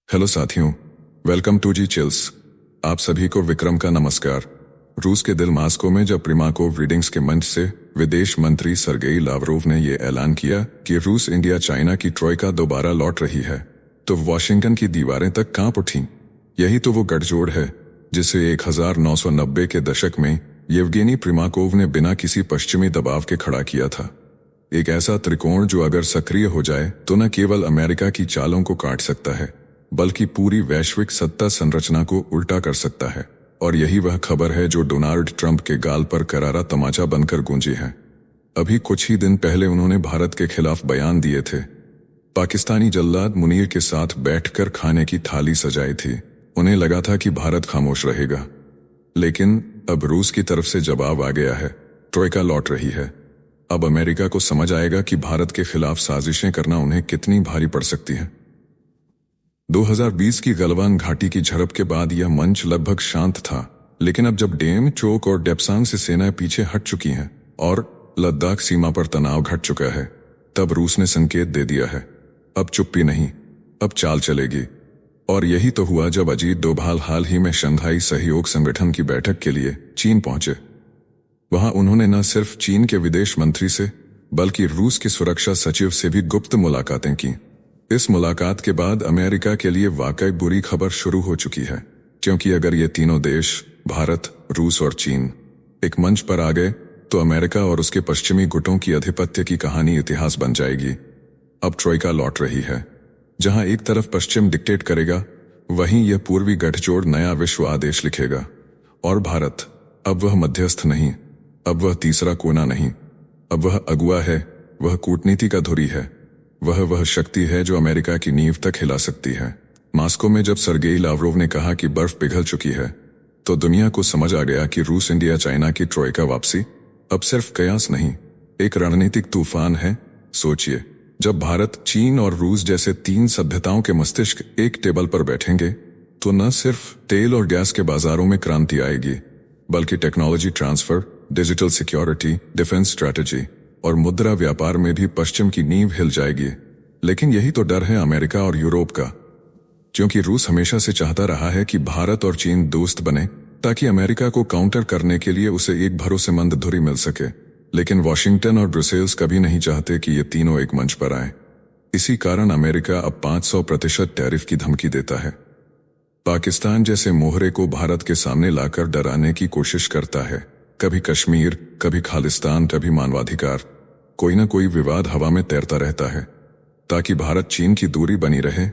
Hello साथियों, welcome to ji chills. आप सभी को विक्रम का नमस्कार। रूस के दिल मास्को में जब प्रिमाकोव रीडिंग्स के मंच से विदेश मंत्री सरगेई लावरोव ने ये ऐलान किया कि रूस इंडिया चाइना की ट्रोइका दोबारा लौट रही है, तो वॉशिंगटन की दीवारें तक कांप उठीं। यही तो वो गठजोड़ है जिसे 1990 के दशक में येवगेनी प्रिमाकोव ने बिना किसी पश्चिमी दबाव के खड़ा किया था। एक ऐसा त्रिकोण जो अगर सक्रिय हो जाए तो न केवल अमेरिका की चालों को काट सकता है, बल्कि पूरी वैश्विक सत्ता संरचना को उल्टा कर सकता है। और यही वह खबर है जो डोनाल्ड ट्रंप के गाल पर करारा तमाचा बनकर गूंजी है। अभी कुछ ही दिन पहले उन्होंने भारत के खिलाफ बयान दिए थे। पाकिस्तानी जल्लाद मुनीर के साथ बैठकर खाने की थाली सजाई थी। उन्हें लगा था कि भारत खामोश रहेगा, लेकिन अब रूस की तरफ से जवाब आ गया है। ट्रोइका लौट रही है। अब अमेरिका को समझ आएगा कि भारत के खिलाफ साजिशें करना उन्हें कितनी भारी पड़ सकती है। 2020 की गलवान घाटी की झड़प के बाद यह मंच लगभग शांत था, लेकिन अब जब डेम चोक और डेप्सांग से सेनाएं पीछे हट चुकी हैं और लद्दाख सीमा पर तनाव घट चुका है, तब रूस ने संकेत दे दिया है, अब चुप्पी नहीं, अब चाल चलेगी। और यही तो हुआ जब अजीत डोभाल हाल ही में शंघाई सहयोग संगठन की बैठक के लिए चीन पहुंचे। वहां उन्होंने न सिर्फ चीन के विदेश मंत्री से, बल्कि रूस की सुरक्षा सचिव से भी गुप्त मुलाकातें की। इस मुलाकात के बाद अमेरिका के लिए वाकई बुरी खबर शुरू हो चुकी है, क्योंकि अगर ये तीनों देश भारत, रूस और चीन एक मंच पर आ गए तो अमेरिका और उसके पश्चिमी गुटों की आधिपत्य की कहानी इतिहास बन जाएगी। अब ट्रोइका लौट रही है। जहां एक तरफ पश्चिम डिक्टेट करेगा, वहीं यह पूर्वी गठजोड़ नया विश्व आदेश लिखेगा। और भारत अब वह मध्यस्थ नहीं, अब वह तीसरा कोना नहीं, अब वह अगुआ है, वह कूटनीति का धुरी है, वह शक्ति है जो अमेरिका की नींव तक हिला सकती है। मास्को में जब सरगेई लावरोव ने कहा कि बर्फ पिघल चुकी है, तो दुनिया को समझ आ गया कि रूस इंडिया चाइना की ट्रोइका वापसी अब सिर्फ कयास नहीं, एक रणनीतिक तूफान है। सोचिए, जब भारत, चीन और रूस जैसे तीन सभ्यताओं के मस्तिष्क एक टेबल पर बैठेंगे, तो न सिर्फ तेल और गैस के बाजारों में क्रांति आएगी, बल्कि technology transfer, digital security, defence strategy और मुद्रा व्यापार में भी पश्चिम की नींव हिल जाएगी। लेकिन यही तो डर है अमेरिका और यूरोप का, क्योंकि रूस हमेशा से चाहता रहा है कि भारत और चीन दोस्त बने, ताकि अमेरिका को काउंटर करने के लिए उसे एक भरोसेमंद धुरी मिल सके। लेकिन वॉशिंगटन और ब्रुसेल्स कभी नहीं चाहते कि ये तीनों एक मंच पर आए। इसी कारण अमेरिका अब 500% टैरिफ की धमकी देता है। पाकिस्तान जैसे मोहरे को भारत के सामने लाकर डराने की कोशिश करता है। कभी कश्मीर, कभी खालिस्तान, कभी मानवाधिकार, कोई ना कोई विवाद हवा में तैरता रहता है, ताकि भारत चीन की दूरी बनी रहे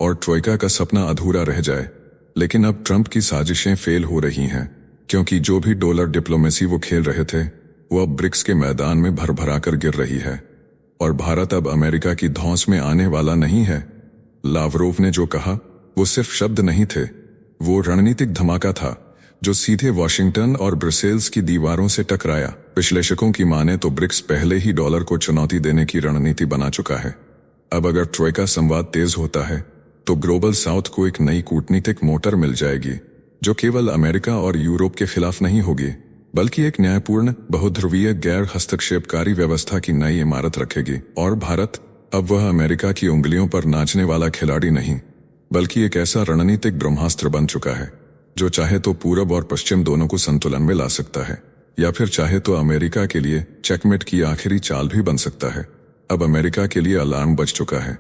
और ट्रोइका का सपना अधूरा रह जाए। लेकिन अब ट्रंप की साजिशें फेल हो रही हैं, क्योंकि जो भी डॉलर डिप्लोमेसी वो खेल रहे थे, वो अब ब्रिक्स के मैदान में भर कर गिर रही है। और भारत अब अमेरिका की धौंस में आने वाला नहीं है। लावरोव ने जो कहा वो सिर्फ शब्द नहीं थे, वो रणनीतिक धमाका था जो सीधे वॉशिंगटन और ब्रुसेल्स की दीवारों से टकराया। विश्लेषकों की माने तो ब्रिक्स पहले ही डॉलर को चुनौती देने की रणनीति बना चुका है। अब अगर ट्रोइका संवाद तेज होता है, तो ग्लोबल साउथ को एक नई कूटनीतिक मोटर मिल जाएगी, जो केवल अमेरिका और यूरोप के खिलाफ नहीं होगी, बल्कि एक न्यायपूर्ण, बहुध्रुवीय, गैर हस्तक्षेपकारी व्यवस्था की नई इमारत रखेगी। और भारत अब वह अमेरिका की उंगलियों पर नाचने वाला खिलाड़ी नहीं, बल्कि एक ऐसा रणनीतिक ब्रह्मास्त्र बन चुका है जो चाहे तो पूरब और पश्चिम दोनों को संतुलन में ला सकता है, या फिर चाहे तो अमेरिका के लिए चेकमेट की आखिरी चाल भी बन सकता है। अब अमेरिका के लिए अलार्म बज चुका है,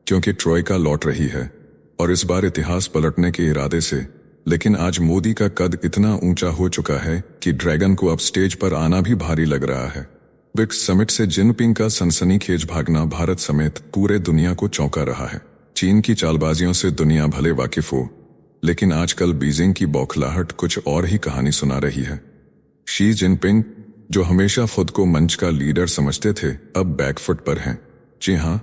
क्योंकि ट्रोइका लौट रही है, और इस बार इतिहास पलटने के इरादे से। लेकिन आज मोदी का कद इतना ऊंचा हो चुका है कि ड्रैगन को अब स्टेज पर आना भी भारी लग रहा है। ब्रिक्स समिट से जिनपिंग का सनसनीखेज भागना भारत समेत पूरे दुनिया को चौंका रहा है। चीन की चालबाजियों से दुनिया भले वाकिफ हो, लेकिन आजकल बीजिंग की बौखलाहट कुछ और ही कहानी सुना रही है। शी जिनपिंग, जो हमेशा खुद को मंच का लीडर समझते थे, अब बैकफुट पर हैं। जी हां,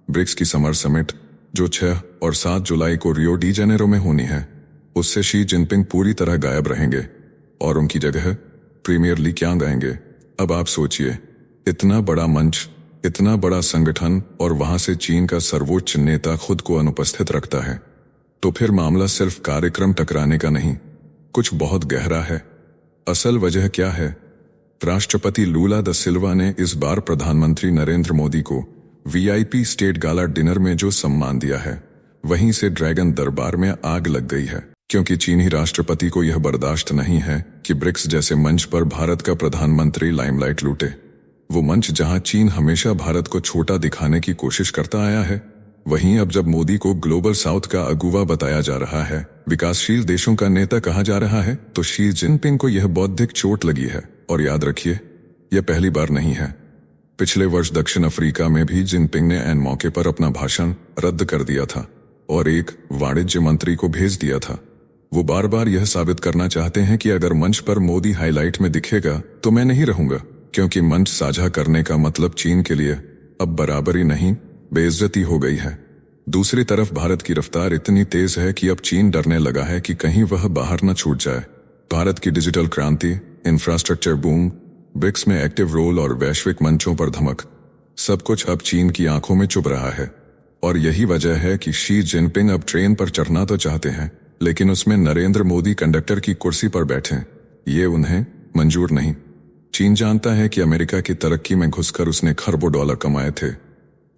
ब्रिक्स की समर समिट, जो 6 और 7 जुलाई को रियो डी जेनेरो में होनी है, उससे शी जिनपिंग पूरी तरह गायब रहेंगे और उनकी जगह प्रीमियर ली क्या गाएंगे। अब आप सोचिए, इतना बड़ा मंच, इतना बड़ा संगठन, और वहां से चीन का सर्वोच्च नेता खुद को अनुपस्थित रखता है, तो फिर मामला सिर्फ कार्यक्रम टकराने का नहीं, कुछ बहुत गहरा है। असल वजह क्या है? राष्ट्रपति लूला द सिल्वा ने इस बार प्रधानमंत्री नरेंद्र मोदी को वीआईपी स्टेट गाला डिनर में जो सम्मान दिया है, वहीं से ड्रैगन दरबार में आग लग गई है, क्योंकि चीनी राष्ट्रपति को यह बर्दाश्त नहीं है कि ब्रिक्स जैसे मंच पर भारत का प्रधानमंत्री लाइमलाइट लूटे। वो मंच जहां चीन हमेशा भारत को छोटा दिखाने की कोशिश करता आया है, वहीं अब जब मोदी को ग्लोबल साउथ का अगुवा बताया जा रहा है, विकासशील देशों का नेता कहा जा रहा है, तो शी जिनपिंग को यह बौद्धिक चोट लगी है। और याद रखिए, यह पहली बार नहीं है। पिछले वर्ष दक्षिण अफ्रीका में भी जिनपिंग ने ऐन मौके पर अपना भाषण रद्द कर दिया था और एक वाणिज्य मंत्री को भेज दिया था। वो बार बार यह साबित करना चाहते हैं कि अगर मंच पर मोदी हाईलाइट में दिखेगा तो मैं नहीं रहूंगा, क्योंकि मंच साझा करने का मतलब चीन के लिए अब बराबरी नहीं, बेइज्जती हो गई है। दूसरी तरफ भारत की रफ्तार इतनी तेज है कि अब चीन डरने लगा है कि कहीं वह बाहर न छूट जाए। भारत की डिजिटल क्रांति, इंफ्रास्ट्रक्चर बूम, ब्रिक्स में एक्टिव रोल और वैश्विक मंचों पर धमक, सब कुछ अब चीन की आंखों में चुभ रहा है। और यही वजह है कि शी जिनपिंग अब ट्रेन पर चढ़ना तो चाहते हैं, लेकिन उसमें नरेंद्र मोदी कंडक्टर की कुर्सी पर बैठे, ये उन्हें मंजूर नहीं। चीन जानता है कि अमेरिका की तरक्की में घुसकर उसने खरबों डॉलर कमाए थे।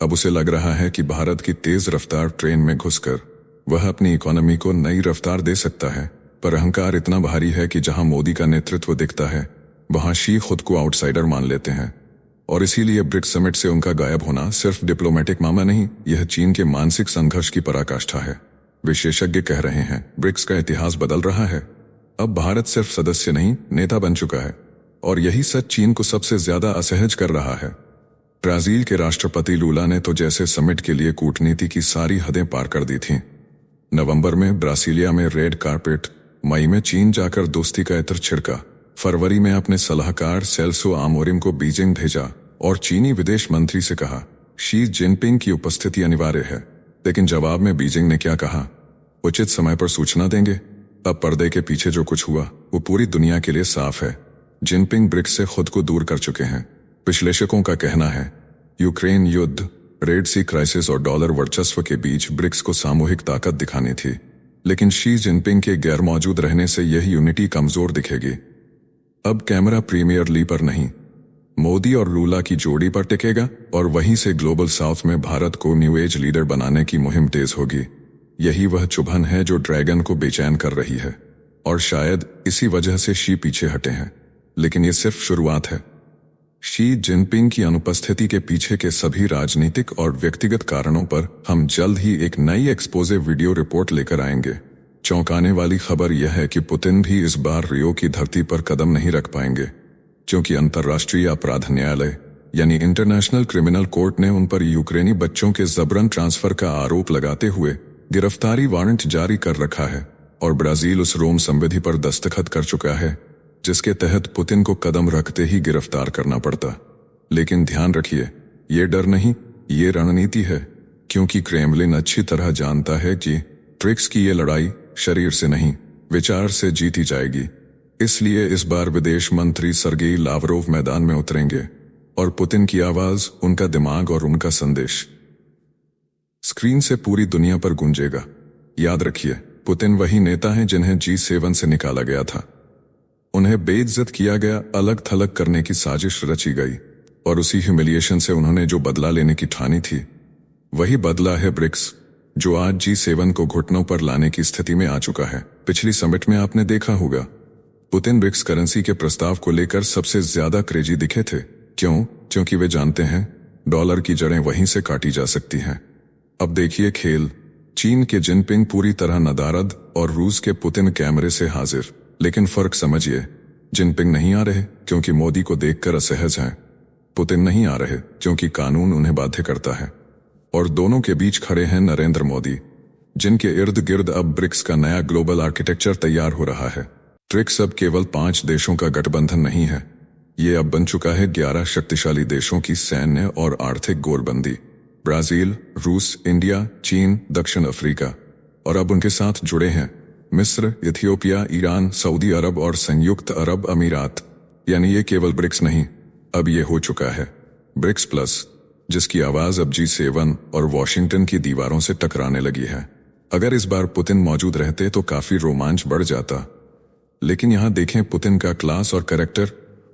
अब उसे लग रहा है कि भारत की तेज रफ्तार ट्रेन में घुसकर वह अपनी इकोनॉमी को नई रफ्तार दे सकता है। पर अहंकार इतना भारी है कि जहां मोदी का नेतृत्व दिखता है, वहां शी खुद को आउटसाइडर मान लेते हैं। और इसीलिए ब्रिक्स समिट से उनका गायब होना सिर्फ डिप्लोमेटिक मामला नहीं, यह चीन के मानसिक संघर्ष की पराकाष्ठा है। विशेषज्ञ कह रहे हैं, ब्रिक्स का इतिहास बदल रहा है। अब भारत सिर्फ सदस्य नहीं, नेता बन चुका है। और यही सच चीन को सबसे ज्यादा असहज कर रहा है। ब्राजील के राष्ट्रपति लूला ने तो जैसे समिट के लिए कूटनीति की सारी हदें पार कर दी थीं। नवंबर में ब्रासीलिया में रेड कार्पेट, मई में चीन जाकर दोस्ती का इत्र छिड़का, फरवरी में अपने सलाहकार सेल्सो आमोरिम को बीजिंग भेजा और चीनी विदेश मंत्री से कहा शी जिनपिंग की उपस्थिति अनिवार्य है। लेकिन जवाब में बीजिंग ने क्या कहा? उचित समय पर सूचना देंगे। अब पर्दे के पीछे जो कुछ हुआ वो पूरी दुनिया के लिए साफ है। जिनपिंग ब्रिक्स से खुद को दूर कर चुके हैं। विश्लेषकों का कहना है, यूक्रेन युद्ध, रेड सी क्राइसिस और डॉलर वर्चस्व के बीच ब्रिक्स को सामूहिक ताकत दिखानी थी, लेकिन शी जिनपिंग के गैर मौजूद रहने से यह यूनिटी कमजोर दिखेगी। अब कैमरा प्रीमियर ली पर नहीं, मोदी और लूला की जोड़ी पर टिकेगा और वहीं से ग्लोबल साउथ में भारत को न्यू एज लीडर बनाने की मुहिम तेज होगी। यही वह चुभन है जो ड्रैगन को बेचैन कर रही है और शायद इसी वजह से शी पीछे हटे हैं। लेकिन ये सिर्फ शुरुआत है। शी जिनपिंग की अनुपस्थिति के पीछे के सभी राजनीतिक और व्यक्तिगत कारणों पर हम जल्द ही एक नई एक्सपोजे वीडियो रिपोर्ट लेकर आएंगे। चौंकाने वाली खबर यह है कि पुतिन भी इस बार रियो की धरती पर कदम नहीं रख पाएंगे, क्योंकि अंतर्राष्ट्रीय अपराध न्यायालय यानी इंटरनेशनल क्रिमिनल कोर्ट ने उन पर यूक्रेनी बच्चों के जबरन ट्रांसफर का आरोप लगाते हुए गिरफ्तारी वारंट जारी कर रखा है और ब्राजील उस रोम संविधि पर दस्तखत कर चुका है जिसके तहत पुतिन को कदम रखते ही गिरफ्तार करना पड़ता। लेकिन ध्यान रखिए, ये डर नहीं, ये रणनीति है, क्योंकि क्रेमलिन अच्छी तरह जानता है कि ब्रिक्स की ये लड़ाई शरीर से नहीं, विचार से जीती जाएगी। इसलिए इस बार विदेश मंत्री सर्गेई लावरोव मैदान में उतरेंगे और पुतिन की आवाज, उनका दिमाग और उनका संदेश स्क्रीन से पूरी दुनिया पर गूंजेगा। याद रखिए, पुतिन वही नेता हैं जिन्हें G7 से निकाला गया था। उन्हें बेइज्जत किया गया, अलग थलग करने की साजिश रची गई और उसी ह्यूमिलिएशन से उन्होंने जो बदला लेने की ठानी थी, वही बदला है ब्रिक्स, जो आज G7 को घुटनों पर लाने की स्थिति में आ चुका है। पिछली समिट में आपने देखा होगा, पुतिन ब्रिक्स करेंसी के प्रस्ताव को लेकर सबसे ज्यादा क्रेजी दिखे थे। क्यों? क्योंकि वे जानते हैं डॉलर की जड़ें वहीं से काटी जा सकती हैं। अब देखिए खेल, चीन के जिनपिंग पूरी तरह नदारद और रूस के पुतिन कैमरे से हाजिर। लेकिन फर्क समझिए, जिनपिंग नहीं आ रहे क्योंकि मोदी को देखकर असहज हैं, पुतिन नहीं आ रहे क्योंकि कानून उन्हें बाध्य करता है। और दोनों के बीच खड़े हैं नरेंद्र मोदी, जिनके इर्द गिर्द अब ब्रिक्स का नया ग्लोबल आर्किटेक्चर तैयार हो रहा है। ब्रिक्स अब केवल 5 देशों का गठबंधन नहीं है, ये अब बन चुका है 11 शक्तिशाली देशों की सैन्य और आर्थिक गोलबंदी। ब्राजील, रूस, इंडिया, चीन, दक्षिण अफ्रीका और अब उनके साथ जुड़े हैं मिस्र, इथियोपिया, ईरान, सऊदी अरब और संयुक्त अरब अमीरात। यानी ये केवल ब्रिक्स नहीं, अब ये हो चुका है ब्रिक्स प्लस, जिसकी आवाज अब G7 और वॉशिंगटन की दीवारों से टकराने लगी है। अगर इस बार पुतिन मौजूद रहते तो काफी रोमांच बढ़ जाता। लेकिन यहां देखें पुतिन का क्लास और कैरेक्टर।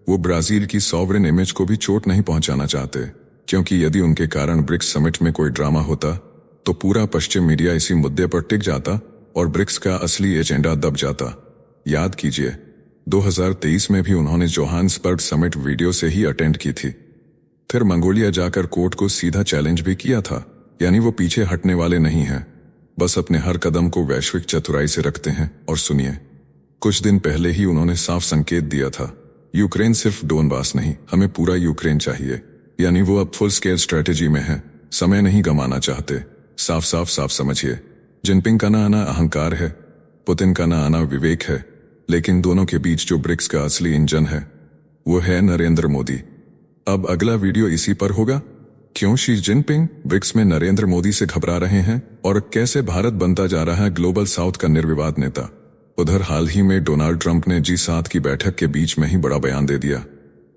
वो ब्राजील की सॉवरेन इमेज को भी चोट नहीं पहुंचाना चाहते, क्योंकि यदि उनके कारण ब्रिक्स समिट में कोई ड्रामा होता तो पूरा पश्चिम मीडिया इसी मुद्दे पर टिक जाता और ब्रिक्स का असली एजेंडा दब जाता। याद कीजिए, 2023 में भी उन्होंने जोहान्सबर्ग समिट वीडियो से ही अटेंड की थी। फिर मंगोलिया जाकर कोर्ट को सीधा चैलेंज भी किया था। यानी वो पीछे हटने वाले नहीं हैं, बस अपने हर कदम को वैश्विक चतुराई से रखते हैं। और सुनिए, कुछ दिन पहले ही उन्होंने साफ संकेत दिया था, यूक्रेन सिर्फ डोनबास नहीं, हमें पूरा यूक्रेन चाहिए। यानी वो अब फुल स्केल स्ट्रेटेजी में है, समय नहीं गंवाना चाहते। साफ समझिए, जिनपिंग का ना आना अहंकार है, पुतिन का ना आना विवेक है, लेकिन दोनों के बीच जो ब्रिक्स का असली इंजन है वो है नरेंद्र मोदी। अब अगला वीडियो इसी पर होगा, क्यों शी जिनपिंग ब्रिक्स में नरेंद्र मोदी से घबरा रहे हैं और कैसे भारत बनता जा रहा है ग्लोबल साउथ का निर्विवाद नेता। उधर हाल ही में डोनाल्ड ट्रंप ने G7 की बैठक के बीच में ही बड़ा बयान दे दिया,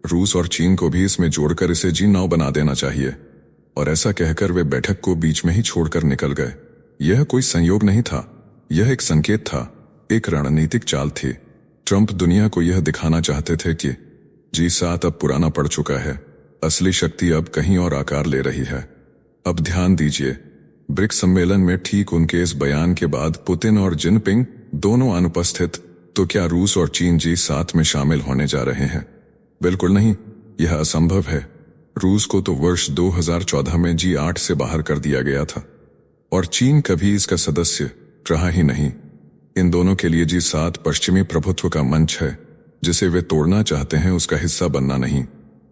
रूस और चीन को भी इसमें जोड़कर इसे G9 बना देना चाहिए। और ऐसा कहकर वे बैठक को बीच में ही छोड़कर निकल गए। यह कोई संयोग नहीं था, यह एक संकेत था, एक रणनीतिक चाल थी। ट्रंप दुनिया को यह दिखाना चाहते थे कि G7 अब पुराना पड़ चुका है, असली शक्ति अब कहीं और आकार ले रही है। अब ध्यान दीजिए, ब्रिक्स सम्मेलन में ठीक उनके इस बयान के बाद पुतिन और जिनपिंग दोनों अनुपस्थित, तो क्या रूस और चीन G7 में शामिल होने जा रहे हैं? बिल्कुल नहीं, यह असंभव है। रूस को तो वर्ष 2014 में G8 से बाहर कर दिया गया था और चीन कभी इसका सदस्य रहा ही नहीं। इन दोनों के लिए G7 पश्चिमी प्रभुत्व का मंच है, जिसे वे तोड़ना चाहते हैं, उसका हिस्सा बनना नहीं।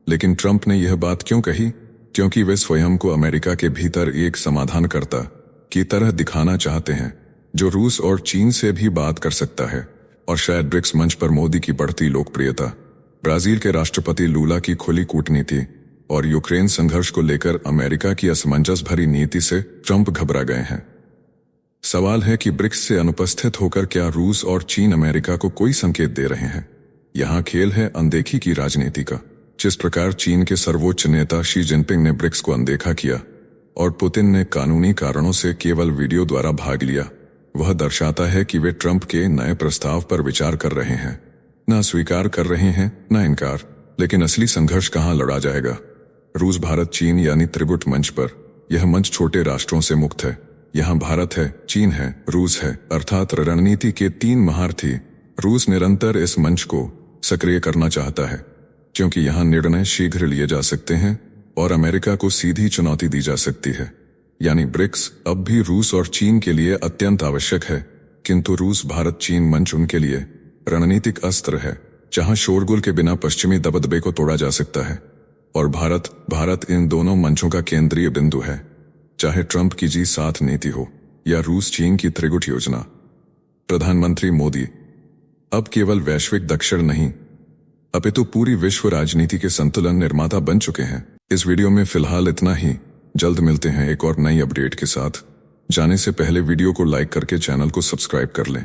लेकिन ट्रंप ने यह बात क्यों कही? क्योंकि वे स्वयं को अमेरिका के भीतर एक समाधानकर्ता की तरह दिखाना चाहते हैं, जो रूस और चीन से भी बात कर सकता है। और शायद ब्रिक्स मंच पर मोदी की बढ़ती लोकप्रियता, ब्राजील के राष्ट्रपति लूला की खुली कूटनीति और यूक्रेन संघर्ष को लेकर अमेरिका की असमंजस भरी नीति से ट्रंप घबरा गए हैं। सवाल है कि ब्रिक्स से अनुपस्थित होकर क्या रूस और चीन अमेरिका को कोई संकेत दे रहे हैं? यहाँ खेल है अनदेखी की राजनीति का। जिस प्रकार चीन के सर्वोच्च नेता शी जिनपिंग ने ब्रिक्स को अनदेखा किया और पुतिन ने कानूनी कारणों से केवल वीडियो द्वारा भाग लिया, वह दर्शाता है कि वे ट्रंप के नए प्रस्ताव पर विचार कर रहे हैं। न स्वीकार कर रहे हैं, न इनकार। लेकिन असली संघर्ष कहाँ लड़ा जाएगा? रूस भारत चीन यानी त्रिगुट मंच पर। यह मंच छोटे राष्ट्रों से मुक्त है। यहाँ भारत है, चीन है, रूस है, अर्थात रणनीति के 3 महारथी। रूस निरंतर इस मंच को सक्रिय करना चाहता है, क्योंकि यहाँ निर्णय शीघ्र लिए जा सकते हैं और अमेरिका को सीधी चुनौती दी जा सकती है। यानी ब्रिक्स अब भी रूस और चीन के लिए अत्यंत आवश्यक है, किंतु रूस भारत चीन मंच उनके लिए रणनीतिक अस्त्र है, जहां शोरगुल के बिना पश्चिमी दबदबे को तोड़ा जा सकता है। और भारत इन दोनों मंचों का केंद्रीय बिंदु है, चाहे ट्रंप की G7 नीति हो या रूस चीन की त्रिगुट योजना। प्रधानमंत्री मोदी अब केवल वैश्विक दक्षिण नहीं, अपितु पूरी विश्व राजनीति के संतुलन निर्माता बन चुके हैं। इस वीडियो में फिलहाल इतना ही। जल्द मिलते हैं एक और नई अपडेट के साथ। जाने से पहले वीडियो को लाइक करके चैनल को सब्सक्राइब कर लें।